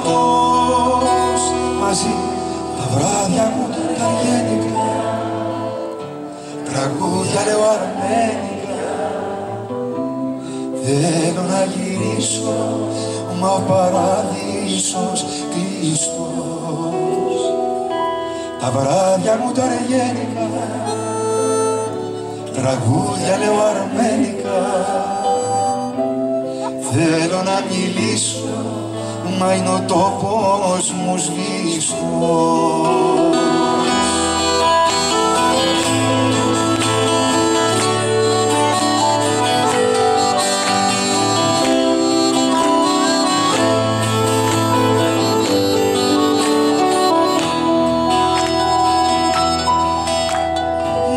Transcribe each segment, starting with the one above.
εκτός, μαζί τα βράδια μου τα γενικά, τραγούδια λέω αρμένικα. Θέλω να γυρίσω, μα ο παράδεισος κλειστός. Τα βράδια μου τα αργένικα, τραγούδια λέω αρμένικα. Θέλω να μιλήσω, μα είναι ο τόπος μου σβήστος.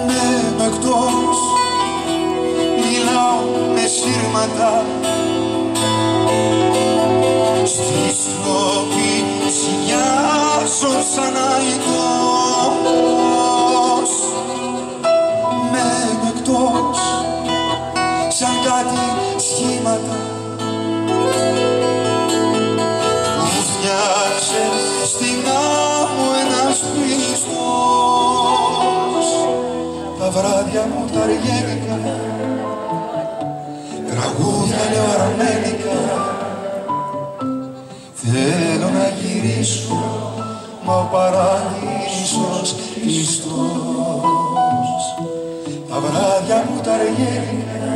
Μένω εκτός, μιλάω με σύρματα, στη σιωπή ζυγιάζω σαν αητός. Μένω εκτός, σαν κάτι σχήματα που φτιάξε στην άμμο ένας Χριστός. Τα βράδια μου τα αργένικα, τραγούδια λέω αρμένικα. Θέλω να γυρίσω, μα ο παράδεισος κλειστός. Τα βράδια μου τα αργένικα,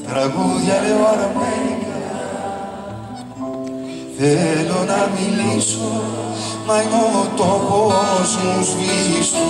τραγούδια λέω αρμένικα. Θέλω να μιλήσω, μα είναι ο τόπος μου σβήστος.